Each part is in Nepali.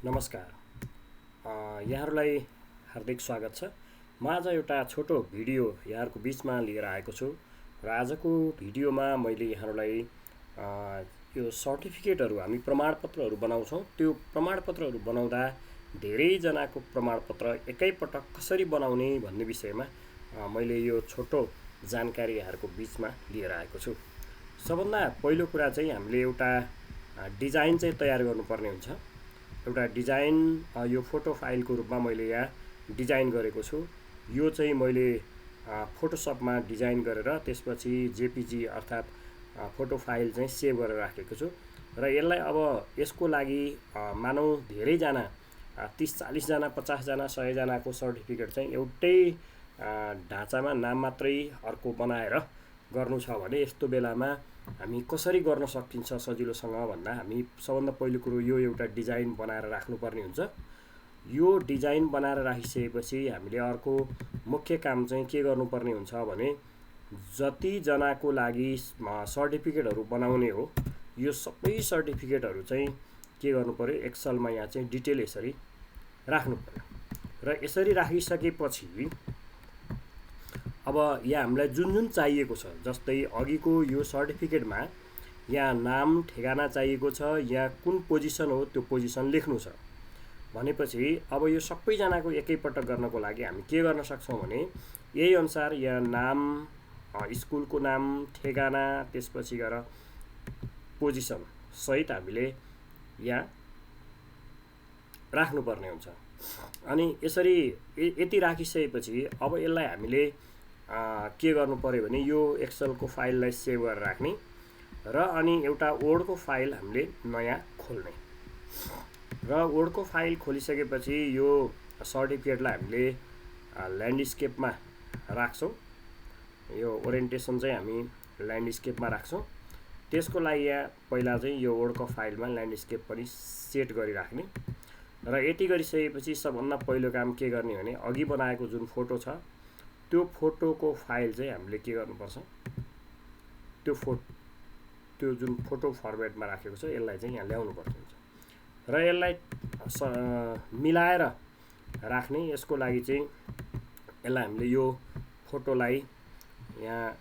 नमस्कार। यहाँहरूलाई हार्दिक स्वागत छ। म आज एउटा छोटो भिडियो यहाँहरूको बिचमा लिएर आएको छु र आजको भिडियोमा मैले यहाँहरूलाई यो सर्टिफिकेटहरू हामी प्रमाणपत्रहरू बनाउँछौँ, त्यो प्रमाणपत्रहरू बनाउँदा धेरैजनाको प्रमाणपत्र एकैपटक कसरी बनाउने भन्ने विषयमा मैले यो छोटो जानकारी यहाँहरूको बिचमा लिएर आएको छु। सबभन्दा पहिलो कुरा चाहिँ हामीले एउटा डिजाइन चाहिँ तयार गर्नुपर्ने हुन्छ। एउटा डिजाइन यो फोटो फाइलको रूपमा मैले यहाँ डिजाइन गरेको छु। यो चाहिँ मैले फोटोसपमा डिजाइन गरेर त्यसपछि जेपीजी अर्थात् फोटो फाइल चाहिँ सेभ गरेर राखेको छु र यसलाई अब यसको लागि मानौँ धेरैजना 30-40 जना 50 जना 100 जनाको सर्टिफिकेट चाहिँ एउटै ढाँचामा नाम मात्रै अर्को बनाएर गर्नु छ भने यस्तो बेलामा हामी कसरी गर्न सकिन्छ सजिलोसँग भन्दा हामी सबभन्दा पहिलो कुरो यो एउटा डिजाइन बनाएर राख्नुपर्ने हुन्छ। यो डिजाइन बनाएर राखिसकेपछि हामीले अर्को मुख्य काम चाहिँ के गर्नुपर्ने हुन्छ भने जतिजनाको लागि सर्टिफिकेटहरू बनाउने हो यो सबै सर्टिफिकेटहरू चाहिँ के गर्नु पर्यो, एक्सलमा यहाँ चाहिँ डिटेल यसरी राख्नु पर्यो र यसरी राखिसकेपछि अब यहाँ हामीलाई जुन जुन चाहिएको छ, जस्तै अघिको यो सर्टिफिकेटमा यहाँ नाम ठेगाना चाहिएको छ, यहाँ कुन पोजिसन हो त्यो पोजिसन लेख्नु छ भनेपछि अब यो सबैजनाको एकैपटक गर्नको लागि हामी के गर्न सक्छौँ भने यही अनुसार यहाँ नाम, स्कुलको नाम, ठेगाना, त्यसपछि गएर पोजिसन सहित हामीले यहाँ राख्नुपर्ने हुन्छ। अनि यसरी यति राखिसकेपछि अब यसलाई हामीले के गर्नु पर्यो भने यो एक्सलको फाइललाई सेभ गरेर राख्ने र अनि एउटा वर्डको फाइल हामीले नयाँ खोल्ने र वर्डको फाइल खोलिसकेपछि यो सर्टिफिकेटलाई हामीले ल्यान्डस्केपमा राख्छौँ। यो ओरिएन्टेसन चाहिँ हामी ल्यान्डस्केपमा राख्छौँ। त्यसको लागि यहाँ पहिला चाहिँ यो वर्डको फाइलमा ल्यान्डस्केप पनि सेट गरिराख्ने र यति गरिसकेपछि सबभन्दा पहिलो काम के गर्ने भने अघि बनाएको जुन फोटो छ त्यो फोटोको फाइल चाहिँ हामीले के गर्नुपर्छ, त्यो जुन फोटो फर्मेटमा राखेको छ यसलाई चाहिँ यहाँ ल्याउनु पर्ने हुन्छ र यसलाई मिलाएर राख्ने। यसको लागि चाहिँ यसलाई हामीले यो फोटोलाई यहाँ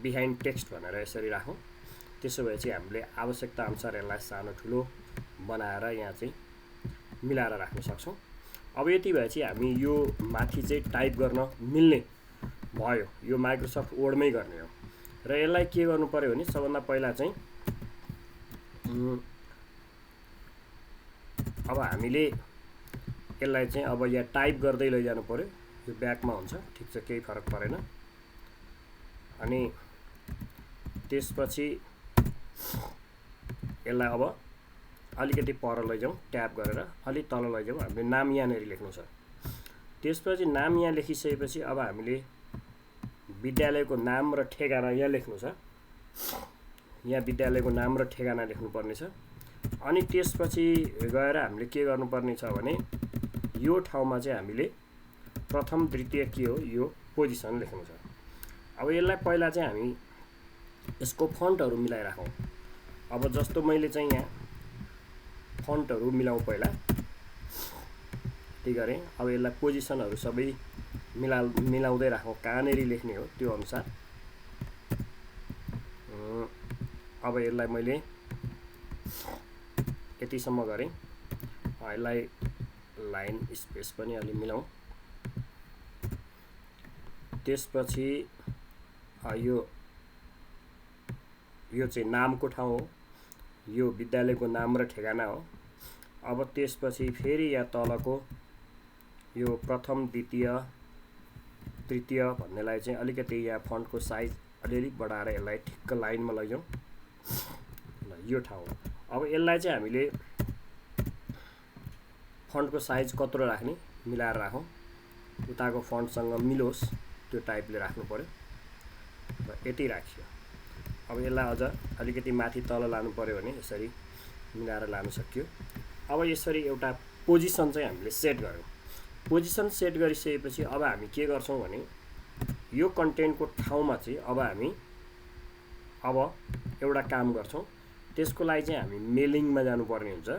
बिहाइन्ड टेक्स्ट भनेर यसरी राखौँ। त्यसो भए चाहिँ हामीले आवश्यकता अनुसार यसलाई सानो ठुलो बनाएर यहाँ चाहिँ मिलाएर राख्न सक्छौँ। अब यति भए चाहिँ हामी यो माथि चाहिँ टाइप गर्न मिल्ने भयो, यो माइक्रोसफ्ट वर्डमै गर्ने हो र यसलाई के गर्नु पर्यो भने सबभन्दा पहिला चाहिँ अब हामीले यसलाई चाहिँ अब यहाँ टाइप गर्दै लैजानु पर्यो। यो ब्याकमा हुन्छ, ठिक छ, केही फरक परेन। अनि त्यसपछि यसलाई अब अलिकति पर लैजाउँ, ट्याप गरेर अलि तल लैजाउँ। हामीले नाम यहाँनिर लेख्नु छ। त्यसपछि नाम यहाँ लेखिसकेपछि अब हामीले विद्यालयको नाम र ठेगाना यहाँ लेख्नु छ। यहाँ विद्यालयको नाम र ठेगाना लेख्नुपर्ने छ। अनि त्यसपछि गएर हामीले के गर्नुपर्ने छ भने यो ठाउँमा चाहिँ हामीले प्रथम द्वितीय के हो यो पोजिसन लेख्नु छ। अब यसलाई पहिला चाहिँ हामी यसको फन्टहरू मिलाइराखौँ। अब जस्तो मैले चाहिँ यहाँ फन्टहरू मिलाउँ पहिला, त्यही गरेँ। अब यसलाई पोजिसनहरू सबै मिलाउँदै राखौँ, कहाँनिर लेख्ने हो त्यो अनुसार। अब यसलाई मैले यतिसम्म गरेँ। यसलाई लाइन स्पेस पनि अलि मिलाउँ। त्यसपछि यो चाहिँ नामको ठाउँ हो, यो विद्यालयको नाम र ठेगाना हो। अब त्यसपछि फेरि यहाँ तलको यो प्रथम द्वितीय तृतीय भन्नेलाई चाहिँ अलिकति यहाँ फन्टको साइज अलिअलि बढाएर यसलाई ठिक्क लाइनमा लैजाउँ। ल, यो ठाउँ हो। अब यसलाई चाहिँ हामीले फन्टको साइज कत्रो राख्ने मिलाएर राखौँ, उताको फन्टसँग मिलोस् त्यो टाइपले राख्नु पर्यो र यति राखियो। अब यसलाई अझ अलिकति माथि तल लानु पर्यो भने यसरी मिलाएर लानु सकियो। अब यसरी एउटा पोजिसन चाहिँ हामीले सेट गऱ्यौँ। पोजिसन सेट गरिसकेपछि अब हामी के गर्छौँ भने यो कन्टेन्टको ठाउँमा चाहिँ अब हामी एउटा काम गर्छौँ। त्यसको लागि चाहिँ हामी मेलिङमा जानुपर्ने हुन्छ।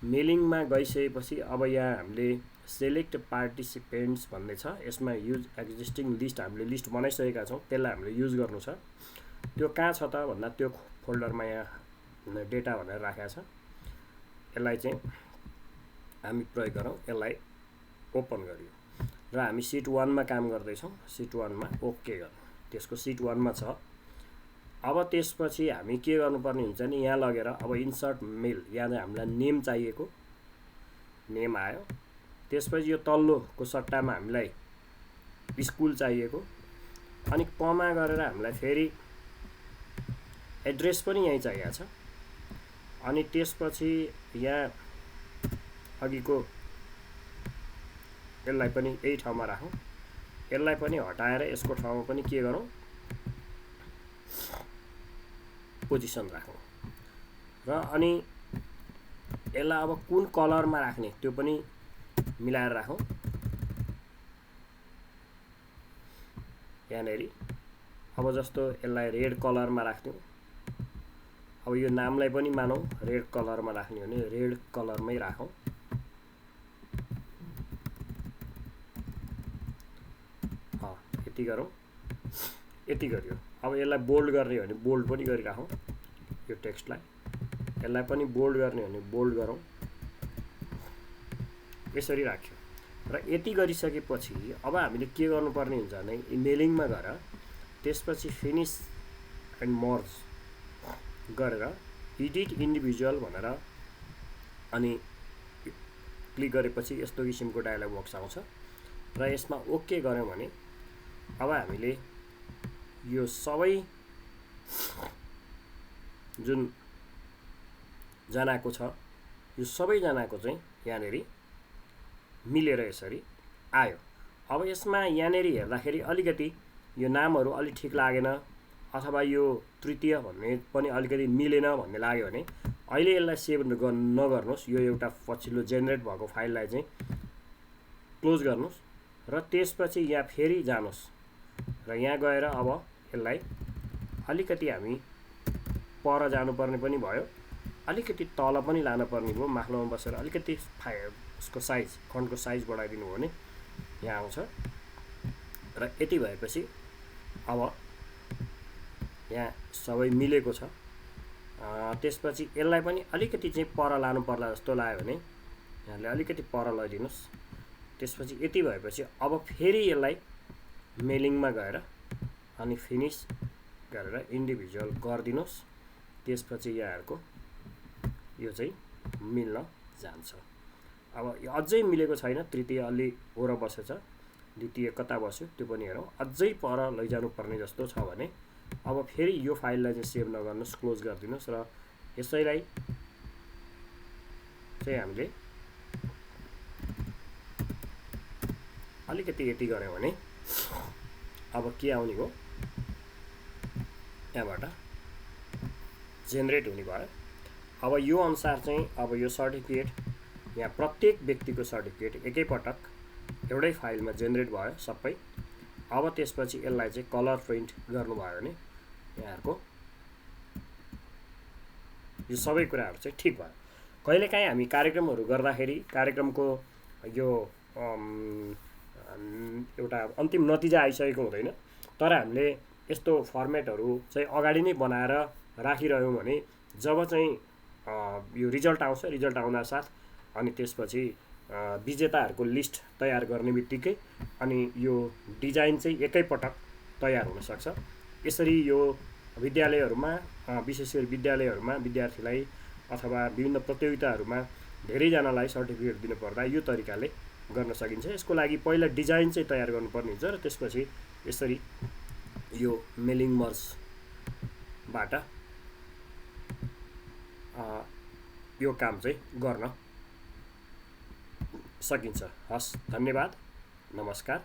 मेलिङमा गइसकेपछि अब यहाँ हामीले सेलेक्ट पार्टिसिपेन्ट्स भन्ने छ, यसमा युज एक्जिस्टिङ लिस्ट हामीले लिस्ट बनाइसकेका छौँ, त्यसलाई हामीले युज गर्नु छ। त्यो कहाँ छ त भन्दा त्यो फोल्डरमा यहाँ डेटा भनेर राखेको छ, यसलाई चाहिँ हामी प्रयोग गरौँ, यसलाई ओपन गरियो र हामी सिट 1 मा काम गर्दैछौँ। सिट 1 मा ओके गर्नु, त्यसको सिट 1 मा छ। अब त्यसपछि हामी के गर्नुपर्ने हुन्छ नि, यहाँ लगेर अब इन्सर्ट मेल, यहाँ चाहिँ हामीलाई नेम चाहिएको, नेम आयो। त्यसपछि यो तल्लोको सट्टामा हामीलाई स्कुल चाहिएको, अनि कमा गरेर हामीलाई फेरि एड्रेस पनि यहीँ चाहिएको छ। अनि त्यसपछि यहाँ अघिको यसलाई पनि यही ठाउँमा राखौँ, यसलाई पनि हटाएर यसको ठाउँमा पनि के गरौँ, पोजिसन राखौँ। र अनि यसलाई अब कुन कलरमा राख्ने त्यो पनि मिलाएर राखौँ। यहाँनेरि अब जस्तो यसलाई रेड कलरमा राख्थ्यौँ, अब यो नामलाई पनि मानौँ रेड कलरमा राख्ने हो भने रेड कलरमै राखौँ। यति गरौँ, यति गरियो। अब यसलाई बोल्ड गर्ने हो भने बोल्ड पनि गरिराखौँ यो टेक्स्टलाई, यसलाई पनि बोल्ड गर्ने हो भने बोल्ड गरौँ, यसरी राख्यो। र यति गरिसकेपछि अब हामीले के गर्नुपर्ने हुन्छ भने इमेलिङमा गएर त्यसपछि फिनिस एन्ड मर्ज गरेर एडिट इन्डिभिजुअल भनेर अनि क्लिक गरेपछि यस्तो किसिमको डायलग बक्स आउँछ। र यसमा ओके गऱ्यौँ भने अब हामीले यो सबै जुन जनाको छ, यो सबैजनाको चाहिँ यहाँनेरि मिलेर यसरी आयो। अब यसमा यहाँनेरि हेर्दाखेरि अलिकति यो नामहरू अलि ठिक लागेन, अथवा यो तृतीय भन्ने पनि अलिकति मिलेन भन्ने लाग्यो भने अहिले यसलाई सेभ नगर्नुहोस्, यो एउटा पछिल्लो जेनेरेट भएको फाइललाई चाहिँ क्लोज गर्नुहोस् र त्यसपछि यहाँ फेरि जानुहोस् र यहाँ गएर अब यसलाई अलिकति हामी पर जानुपर्ने पनि भयो, अलिकति तल पनि लानुपर्ने भयो, माथिल्लोमा बसेर अलिकति उसको साइज, फन्टको साइज बढाइदिनु हो भने यहाँ आउँछ। र यति भएपछि अब यहाँ सबै मिलेको छ। त्यसपछि यसलाई पनि अलिकति चाहिँ पर लानु पर्ला जस्तो लाग्यो भने यहाँले अलिकति पर लैदिनुहोस्। त्यसपछि यति भएपछि अब फेरि यसलाई मेलिङमा गएर अनि फिनिस गरेर इन्डिभिजुअल गरिदिनुहोस्। त्यसपछि यहाँहरूको यो चाहिँ मिल्न जान्छ। अब यो अझै मिलेको छैन, तृतीय अलि ओर बसेछ, द्वितीय कता बस्यो त्यो पनि हेरौँ। अझै पर लैजानु पर्ने जस्तो छ भने अब फेरि यो फाइललाई चाहिँ सेभ नगर्नुहोस्, क्लोज गरिदिनुहोस् र यसैलाई चाहिँ हामीले अलिकति यति गऱ्यौँ भने अब के आउने हो, यहाँबाट जेनेरेट हुने भयो। अब यो अनुसार चाहिँ अब यो सर्टिफिकेट, यहाँ प्रत्येक व्यक्तिको सर्टिफिकेट एकैपटक एउटै फाइलमा जेनेरेट भयो सबै। अब त्यसपछि यसलाई चाहिँ कलर प्रिन्ट गर्नुभयो भने यहाँहरूको यो सबै कुराहरू चाहिँ ठिक भयो। कहिलेकाहीँ हामी कार्यक्रमहरू गर्दाखेरि कार्यक्रमको यो एउटा अन्तिम नतिजा आइसकेको हुँदैन, तर हामीले यस्तो फर्मेटहरू चाहिँ अगाडि नै बनाएर राखिरह्यौँ भने जब चाहिँ यो रिजल्ट आउँछ, रिजल्ट आउनासाथ अनि त्यसपछि विजेताहरूको लिस्ट तयार गर्ने बित्तिकै अनि यो डिजाइन चाहिँ एकैपटक तयार हुनसक्छ। यसरी यो विद्यालयहरूमा, विशेष गरी विद्यालयहरूमा विद्यार्थीलाई अथवा विभिन्न प्रतियोगिताहरूमा धेरैजनालाई सर्टिफिकेट दिनुपर्दा यो तरिकाले गर्न सकिन्छ। यसको लागि पहिला डिजाइन चाहिँ तयार गर्नुपर्ने हुन्छ र त्यसपछि यसरी यो मेलिङ मर्जबाट यो काम चाहिँ गर्न सकिन्छ। हस्, धन्यवाद, नमस्कार।